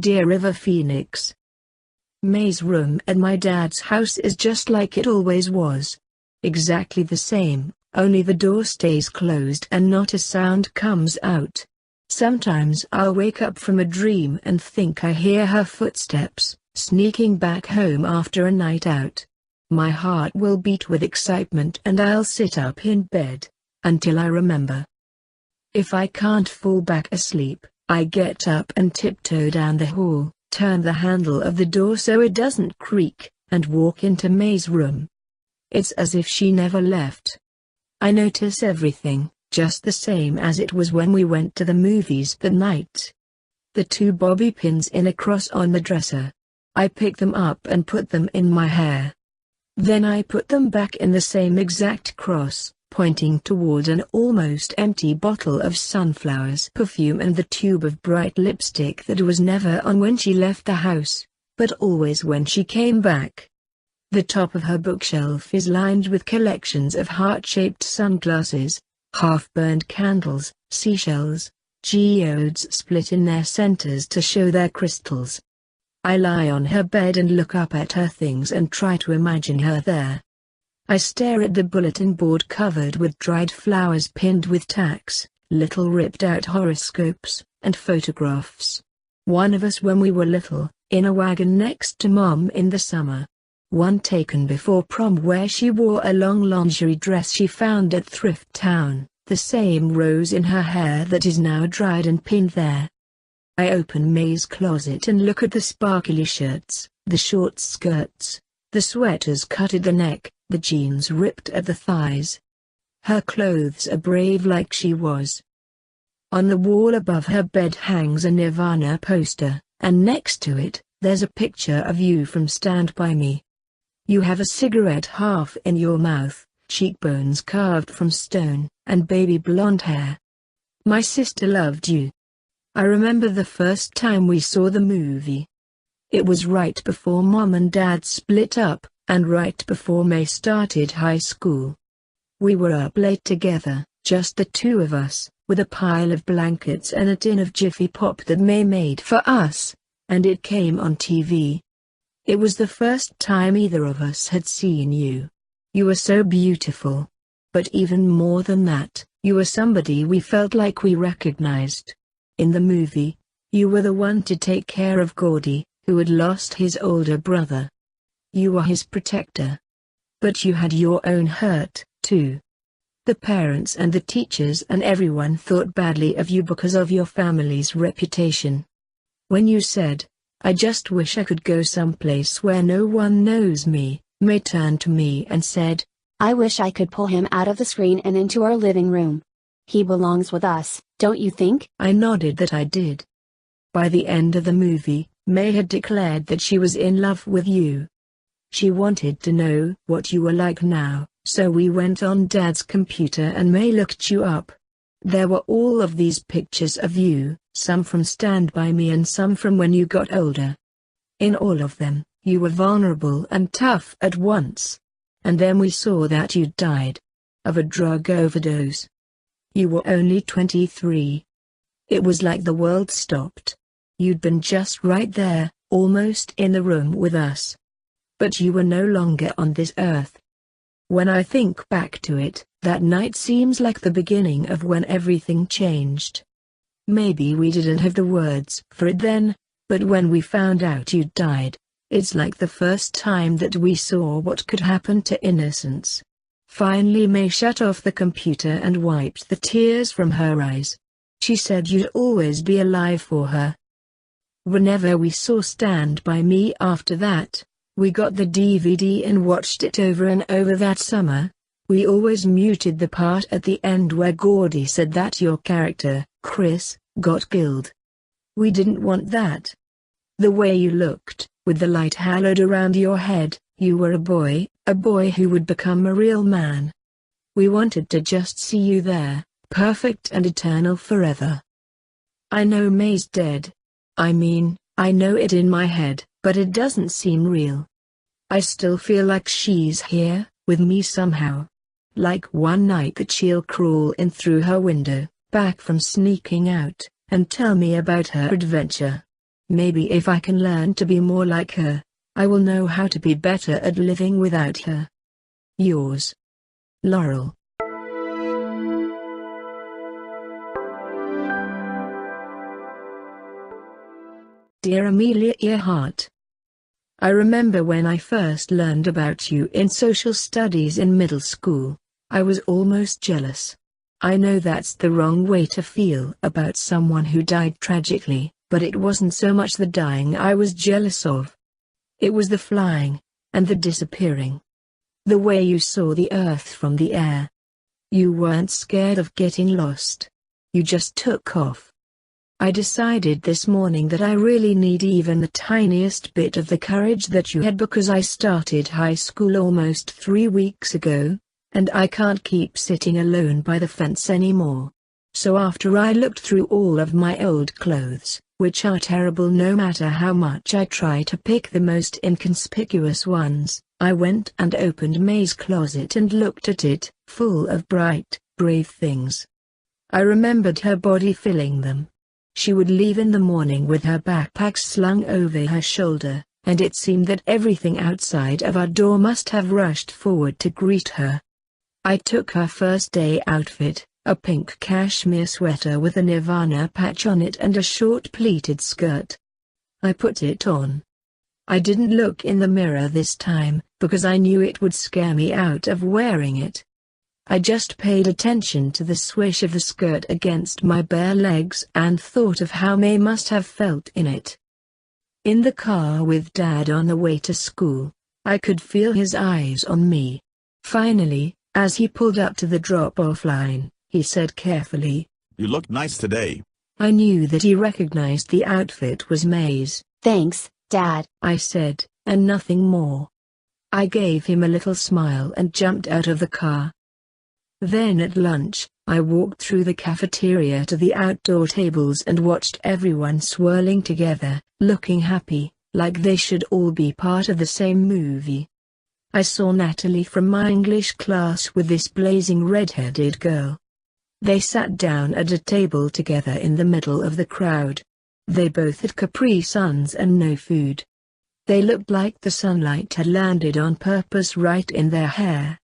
Dear River Phoenix. May's room at my dad's house is just like it always was. Exactly the same, only the door stays closed and not a sound comes out. Sometimes I'll wake up from a dream and think I hear her footsteps, sneaking back home after a night out. My heart will beat with excitement and I'll sit up in bed until I remember. If I can't fall back asleep, I get up and tiptoe down the hall, turn the handle of the door so it doesn't creak, and walk into May's room. It's as if she never left. I notice everything, just the same as it was when we went to the movies that night. The 2 bobby pins in a cross on the dresser. I pick them up and put them in my hair. Then I put them back in the same exact cross, pointing toward an almost empty bottle of sunflowers perfume and the tube of bright lipstick that was never on when she left the house, but always when she came back. The top of her bookshelf is lined with collections of heart-shaped sunglasses, half-burned candles, seashells, geodes split in their centers to show their crystals. I lie on her bed and look up at her things and try to imagine her there. I stare at the bulletin board covered with dried flowers pinned with tacks, little ripped-out horoscopes, and photographs. One of us when we were little, in a wagon next to Mom in the summer. One taken before prom where she wore a long lingerie dress she found at Thrift Town, the same rose in her hair that is now dried and pinned there. I open May's closet and look at the sparkly shirts, the short skirts, the sweaters cut at the neck, the jeans ripped at the thighs. Her clothes are brave like she was. On the wall above her bed hangs a Nirvana poster, and next to it, there's a picture of you from Stand By Me. You have a cigarette half in your mouth, cheekbones carved from stone, and baby blonde hair. My sister loved you. I remember the first time we saw the movie. It was right before Mom and Dad split up, and right before May started high school. We were up late together, just the 2 of us, with a pile of blankets and a tin of Jiffy Pop that May made for us, and it came on TV. It was the first time either of us had seen you. You were so beautiful. But even more than that, you were somebody we felt like we recognized. In the movie, you were the one to take care of Gordy, who had lost his older brother. You were his protector. But you had your own hurt, too. The parents and the teachers and everyone thought badly of you because of your family's reputation. When you said, "I just wish I could go someplace where no one knows me," May turned to me and said, "I wish I could pull him out of the screen and into our living room. He belongs with us, don't you think?" I nodded that I did. By the end of the movie, May had declared that she was in love with you. She wanted to know what you were like now, so we went on Dad's computer and May looked you up. There were all of these pictures of you, some from Stand By Me and some from when you got older. In all of them, you were vulnerable and tough at once. And then we saw that you died. Of a drug overdose. You were only 23. It was like the world stopped. You'd been just right there, almost in the room with us. But you were no longer on this earth. When I think back to it, that night seems like the beginning of when everything changed. Maybe we didn't have the words for it then, but when we found out you died, it's like the first time that we saw what could happen to innocence. Finally May shut off the computer and wiped the tears from her eyes. She said you'd always be alive for her. Whenever we saw Stand By Me after that, we got the DVD and watched it over and over that summer. We always muted the part at the end where Gordy said that your character, Chris, got killed. We didn't want that. The way you looked, with the light haloed around your head, you were a boy who would become a real man. We wanted to just see you there, perfect and eternal forever. I know May's dead. I mean, I know it in my head, but it doesn't seem real. I still feel like she's here, with me somehow. Like one night that she'll crawl in through her window, back from sneaking out, and tell me about her adventure. Maybe if I can learn to be more like her, I will know how to be better at living without her. Yours, Laurel. Dear Amelia Earhart, I remember when I first learned about you in social studies in middle school, I was almost jealous. I know that's the wrong way to feel about someone who died tragically, but it wasn't so much the dying I was jealous of. It was the flying, and the disappearing. The way you saw the earth from the air. You weren't scared of getting lost. You just took off. I decided this morning that I really need even the tiniest bit of the courage that you had because I started high school almost 3 weeks ago, and I can't keep sitting alone by the fence anymore. So after I looked through all of my old clothes, which are terrible no matter how much I try to pick the most inconspicuous ones, I went and opened May's closet and looked at it, full of bright, brave things. I remembered her body filling them. She would leave in the morning with her backpack slung over her shoulder, and it seemed that everything outside of our door must have rushed forward to greet her. I took her first day outfit, a pink cashmere sweater with a Nirvana patch on it and a short pleated skirt. I put it on. I didn't look in the mirror this time, because I knew it would scare me out of wearing it. I just paid attention to the swish of the skirt against my bare legs and thought of how May must have felt in it. In the car with Dad on the way to school, I could feel his eyes on me. Finally, as he pulled up to the drop-off line, he said carefully, "You look nice today." I knew that he recognized the outfit was May's. Thanks, Dad, I said, and nothing more. I gave him a little smile and jumped out of the car. Then at lunch, I walked through the cafeteria to the outdoor tables and watched everyone swirling together, looking happy, like they should all be part of the same movie. I saw Natalie from my English class with this blazing red-headed girl. They sat down at a table together in the middle of the crowd. They both had Capri Suns and no food. They looked like the sunlight had landed on purpose right in their hair.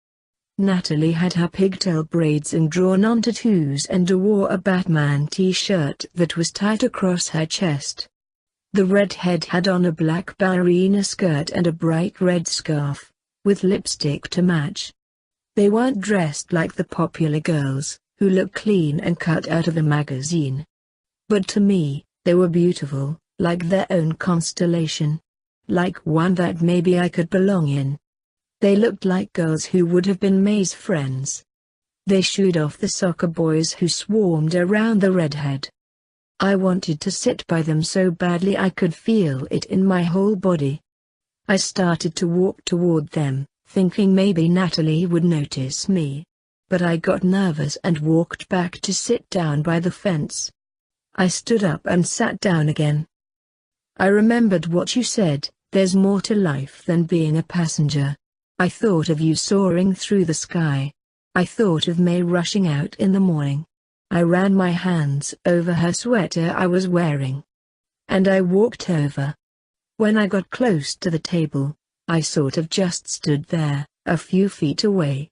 Natalie had her pigtail braids and drawn-on tattoos and wore a Batman t-shirt that was tight across her chest. The redhead had on a black ballerina skirt and a bright red scarf, with lipstick to match. They weren't dressed like the popular girls, who look clean and cut out of a magazine. But to me, they were beautiful, like their own constellation. Like one that maybe I could belong in. They looked like girls who would have been May's friends. They shooed off the soccer boys who swarmed around the redhead. I wanted to sit by them so badly I could feel it in my whole body. I started to walk toward them, thinking maybe Natalie would notice me. But I got nervous and walked back to sit down by the fence. I stood up and sat down again. I remembered what you said, there's more to life than being a passenger. I thought of you soaring through the sky. I thought of May rushing out in the morning. I ran my hands over her sweater I was wearing. And I walked over. When I got close to the table, I sort of just stood there, a few feet away.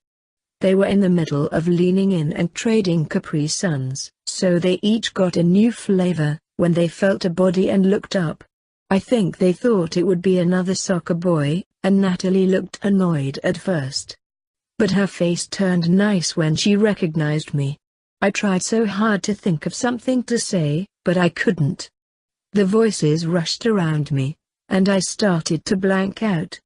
They were in the middle of leaning in and trading Capri Suns, so they each got a new flavor. When they felt a body and looked up, I think they thought it would be another soccer boy, and Natalie looked annoyed at first. But her face turned nice when she recognized me. I tried so hard to think of something to say, but I couldn't. The voices rushed around me, and I started to blank out.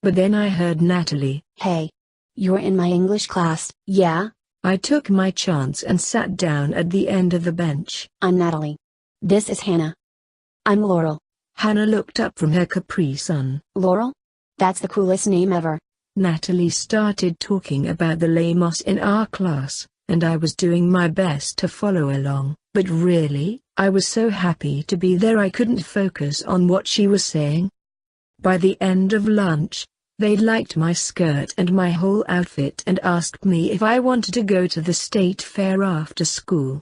But then I heard Natalie. Hey. You're in my English class, yeah? I took my chance and sat down at the end of the bench. I'm Natalie. This is Hannah. I'm Laurel. Hannah looked up from her Capri Sun. Laurel? That's the coolest name ever. Natalie started talking about the lamos in our class, and I was doing my best to follow along, but really, I was so happy to be there I couldn't focus on what she was saying. By the end of lunch, they liked my skirt and my whole outfit and asked me if I wanted to go to the state fair after school.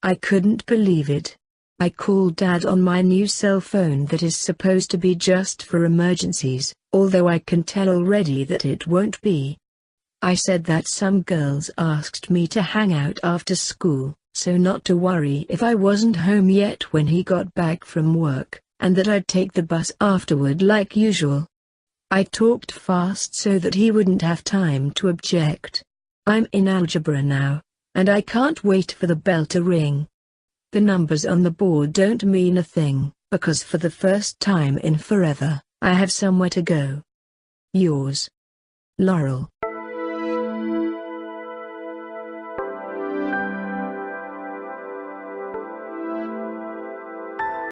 I couldn't believe it. I called Dad on my new cell phone that is supposed to be just for emergencies, although I can tell already that it won't be. I said that some girls asked me to hang out after school, so not to worry if I wasn't home yet when he got back from work, and that I'd take the bus afterward like usual. I talked fast so that he wouldn't have time to object. I'm in algebra now, and I can't wait for the bell to ring. The numbers on the board don't mean a thing, because for the first time in forever, I have somewhere to go. Yours, Laurel.